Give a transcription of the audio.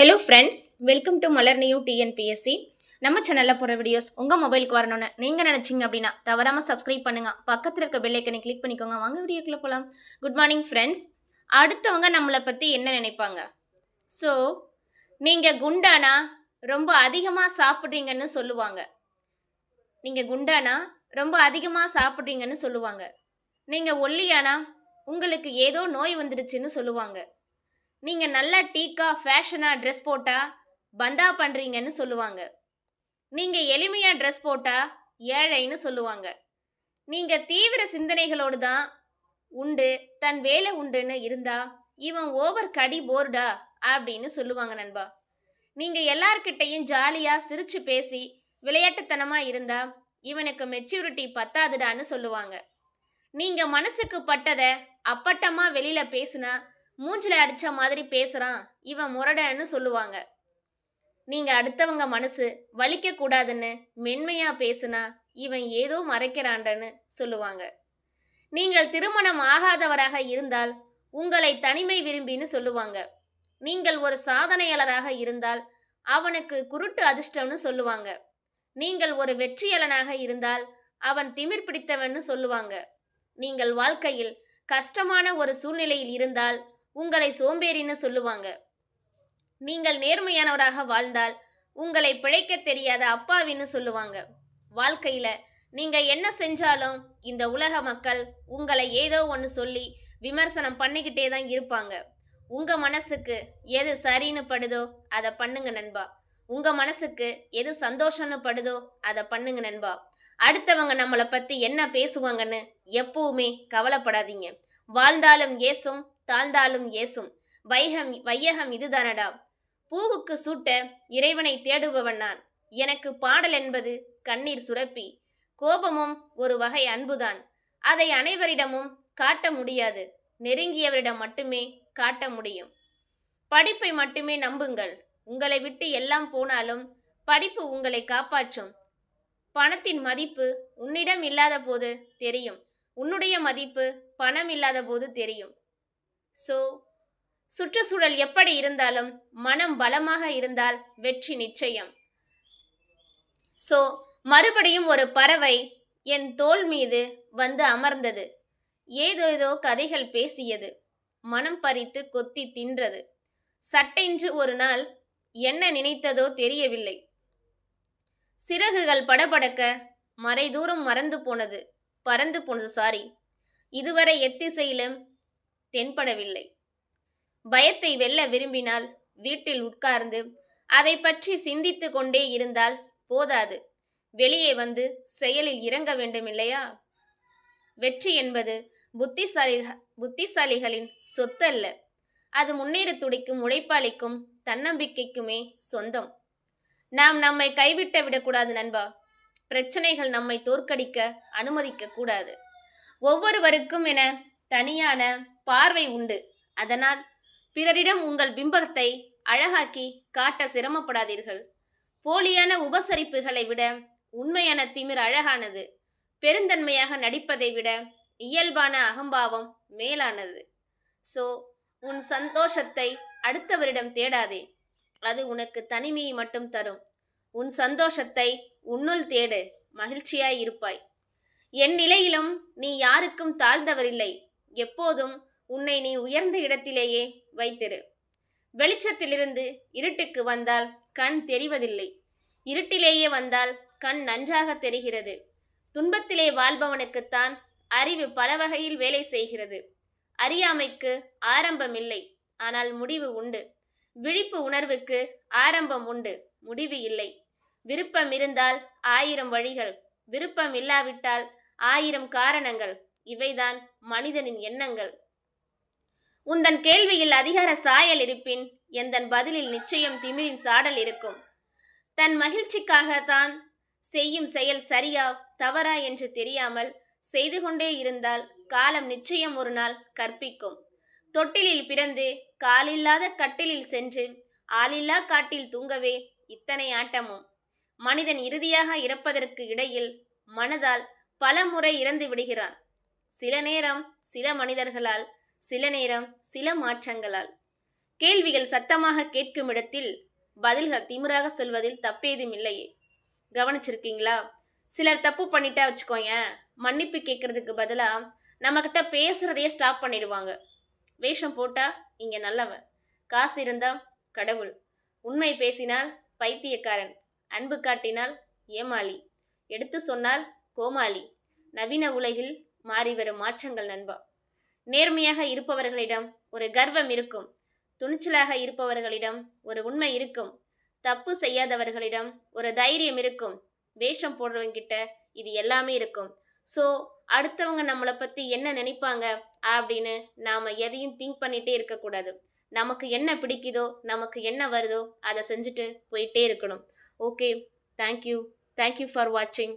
Hello friends, welcome to Malar new TNPSC. நம்ம சேனலில் போகிற வீடியோஸ் உங்கள் மொபைலுக்கு வரணும்னு நீங்கள் நினச்சிங்க அப்படின்னா தவறாமல் சப்ஸ்கிரைப் பண்ணுங்கள். பக்கத்தில் இருக்க பெல் ஐக்கனை கிளிக் பண்ணிக்கோங்க. வாங்க வீடியோக்குள்ளே போகலாம். Good morning friends. அடுத்தவங்க நம்மளை பற்றி என்ன நினைப்பாங்க? ஸோ நீங்கள் குண்டானா ரொம்ப அதிகமாக சாப்பிட்றீங்கன்னு சொல்லுவாங்க. நீங்கள் குண்டானா ரொம்ப அதிகமாக சாப்பிட்றீங்கன்னு சொல்லுவாங்க. நீங்கள் ஒல்லியானா உங்களுக்கு ஏதோ நோய் வந்துடுச்சுன்னு சொல்லுவாங்க. நீங்கள் நல்லா டீக்கா ஃபேஷனாக ட்ரெஸ் போட்டால் பந்தா பண்ணுறீங்கன்னு சொல்லுவாங்க. நீங்கள் எளிமையாக ட்ரெஸ் போட்டால் ஏழைன்னு சொல்லுவாங்க. நீங்கள் தீவிர சிந்தனைகளோடு தான் உண்டு தன் வேலை உண்டுன்னு இருந்தால் இவன் ஓவர் கடி போர்டா அப்படின்னு சொல்லுவாங்க நண்பா. நீங்கள் எல்லார்கிட்டையும் ஜாலியாக சிரித்து பேசி விளையாட்டுத்தனமாக இருந்தால் இவனுக்கு மெச்சூரிட்டி பத்தாதுடான்னு சொல்லுவாங்க. நீங்கள் மனசுக்கு பட்டதை அப்பட்டமாக வெளியில் பேசுனா மூஞ்சில் அடித்த மாதிரி பேசுகிறான் இவன் முரடன்னு சொல்லுவாங்க. நீங்கள் அடுத்தவங்க மனசு வலிக்கக்கூடாதுன்னு மென்மையாக பேசுனா இவன் ஏதோ மறைக்கிறாண்டன்னு சொல்லுவாங்க. நீங்கள் திருமணம் ஆகாதவராக இருந்தால் உங்களை தனிமை விரும்பின்னு சொல்லுவாங்க. நீங்கள் ஒரு சாதனையாளராக இருந்தால் அவனுக்கு குருட்டு அதிர்ஷ்டம்னு சொல்லுவாங்க. நீங்கள் ஒரு வெற்றியாளனாக இருந்தால் அவன் திமிர் பிடித்தவன்னு சொல்லுவாங்க. நீங்கள் வாழ்க்கையில் கஷ்டமான ஒரு சூழ்நிலையில் இருந்தால் உங்களை சோம்பேறின்னு சொல்லுவாங்க. நீங்கள் நேர்மையானவராக வாழ்ந்தால் உங்களை பிழைக்க தெரியாத அப்பாவின்னு சொல்லுவாங்க. வாழ்க்கையில் நீங்கள் என்ன செஞ்சாலும் இந்த உலக மக்கள் உங்களை ஏதோ ஒன்று சொல்லி விமர்சனம் பண்ணிக்கிட்டே தான் இருப்பாங்க. உங்கள் மனசுக்கு எது சரின்னு படுதோ அதை பண்ணுங்க நண்பா. உங்கள் மனசுக்கு எது சந்தோஷம்னு படுதோ அதை பண்ணுங்க நண்பா. அடுத்தவங்க நம்மளை பற்றி என்ன பேசுவாங்கன்னு எப்பவுமே கவலைப்படாதீங்க. வாழ்ந்தாலும் ஏசும், தாழ்ந்தாலும் ஏசும். வையகம் இதுதானடா. பூவுக்கு சூட்ட இறைவனை தேடுபவன் நான். எனக்கு பாடல் என்பது கண்ணீர் சுரப்பி. கோபமும் ஒரு வகை அன்புதான். அதை அனைவரிடமும் காட்ட முடியாது. நெருங்கியவரிடம் மட்டுமே காட்ட முடியும். படிப்பை மட்டுமே நம்புங்கள். உங்களை விட்டு எல்லாம் போனாலும் படிப்பு உங்களை காப்பாற்றும். பணத்தின் மதிப்பு உன்னிடம் இல்லாத போது தெரியும். உன்னுடைய மதிப்பு பணம் இல்லாத போது தெரியும். ஸோ சுற்றுச்சூழல் எப்படி இருந்தாலும் மனம் பலமாக இருந்தால் வெற்றி நிச்சயம். ஸோ மறுபடியும் ஒரு பறவை என் தோள் மீது வந்து அமர்ந்தது. ஏதேதோ கதைகள் பேசியது. மனம் பறித்து கொத்தி தின்றது. சட்டென்று ஒரு நாள் என்ன நினைத்ததோ தெரியவில்லை. சிறகுகள் படபடக்க மறைதூரம் பறந்து போனது. இதுவரை எத்திசையிலும் தென்படவில்லை. பயத்தை வெல்ல விரும்பினால் வீட்டில் உட்கார்ந்து அதை பற்றி சிந்தித்து கொண்டே இருந்தால் போதாது. வெளியே வந்து செயலில் இறங்க வேண்டும் இல்லையா? வெற்றி என்பது புத்திசாலிகளின் சொத்தல்ல. அது முன்னேற துடிக்கும் உழைப்பாளிக்கும் தன்னம்பிக்கைக்குமே சொந்தம். நாம் நம்மை கைவிட்ட விடக்கூடாது நண்பா. பிரச்சனைகள் நம்மை தோற்கடிக்க அனுமதிக்க கூடாது. ஒவ்வொருவருக்கும் என தனியான பார்வை உண்டு. அதனால் பிறரிடம் உங்கள் பிம்பத்தை அழகாக்கி காட்ட சிரமப்படாதீர்கள். போலியான உபசரிப்புகளை விட உண்மையான திமிர் அழகானது. பெருந்தன்மையாக நடிப்பதை விட இயல்பான அகம்பாவம் மேலானது. ஸோ உன் சந்தோஷத்தை அடுத்தவரிடம் தேடாதே. அது உனக்கு தனிமையை மட்டும் தரும். உன் சந்தோஷத்தை உன்னுள் தேடு. மகிழ்ச்சியாய் இருப்பாய். என் நிலையிலும் நீ யாருக்கும் தாழ்ந்தவரில்லை. எப்போதும் உன்னை நீ உயர்ந்த இடத்திலேயே வைத்திரு. வெளிச்சத்திலிருந்து இருட்டுக்கு வந்தால் கண் தெரிவதில்லை. இருட்டிலேயே வந்தால் கண் நன்றாக தெரிகிறது. துன்பத்திலே வாழ்பவனுக்குத்தான் அறிவு பல வகையில் வேலை செய்கிறது. அறியாமைக்கு ஆரம்பம் இல்லை, ஆனால் முடிவு உண்டு. விழிப்பு உணர்வுக்கு ஆரம்பம் உண்டு, முடிவு இல்லை. விருப்பம் இருந்தால் 1000 வழிகள், விருப்பம் இல்லாவிட்டால் 1000 காரணங்கள். இவைதான் மனிதனின் எண்ணங்கள். உந்தன் கேள்வியில் அதிகார சாயல் இருப்பின் எந்தன் பதிலில் நிச்சயம் திமிரின் சாடல் இருக்கும். தன் மகிழ்ச்சிக்காகத்தான் செய்யும் செயல் சரியா தவறா என்று தெரியாமல் செய்து கொண்டே இருந்தால் காலம் நிச்சயம் ஒரு நாள் கற்பிக்கும். தொட்டிலில் பிறந்து காலில்லாத கட்டிலில் சென்று ஆளில்லா காட்டில் தூங்கவே இத்தனை ஆட்டமும். மனிதன் இறுதியாக இறப்பதற்கு இடையில் மனதால் பல முறை இறந்து விடுகிறான். சில நேரம் சில மனிதர்களால், சில நேரம் சில மாற்றங்களால். கேள்விகள் சத்தமாக கேட்கும் இடத்தில் பதில்கள் திமிராக சொல்வதில் தப்பேதும் இல்லையே. கவனிச்சிருக்கீங்களா? சிலர் தப்பு பண்ணிட்டா வச்சுக்கோயேன், மன்னிப்பு கேட்கறதுக்கு பதிலாக நம்மக்கிட்ட பேசுறதையே ஸ்டாப் பண்ணிடுவாங்க. வேஷம் போட்டா இங்கே நல்லவன், காசு இருந்தால் கடவுள், உண்மை பேசினால் பைத்தியக்காரன், அன்பு காட்டினால் ஏமாளி, எடுத்து சொன்னால் கோமாளி. நவீன உலகில் மாறி வரும் மாற்றங்கள் நண்பா. நேர்மையாக இருப்பவர்களிடம் ஒரு கர்வம் இருக்கும், துணிச்சலாக இருப்பவர்களிடம் ஒரு உண்மை இருக்கும், தப்பு செய்யாதவர்களிடம் ஒரு தைரியம் இருக்கும், வேஷம் போடுறவங்கிட்ட இது எல்லாமே இருக்கும். ஸோ அடுத்தவங்க நம்மளை பற்றி என்ன நினைப்பாங்க அப்படின்னு நாம் எதையும் திங்க் பண்ணிகிட்டே இருக்கக்கூடாது. நமக்கு என்ன பிடிக்குதோ, நமக்கு என்ன வருதோ அதை செஞ்சுட்டு போயிட்டே இருக்கணும். ஓகே, தேங்க்யூ ஃபார் வாட்சிங்.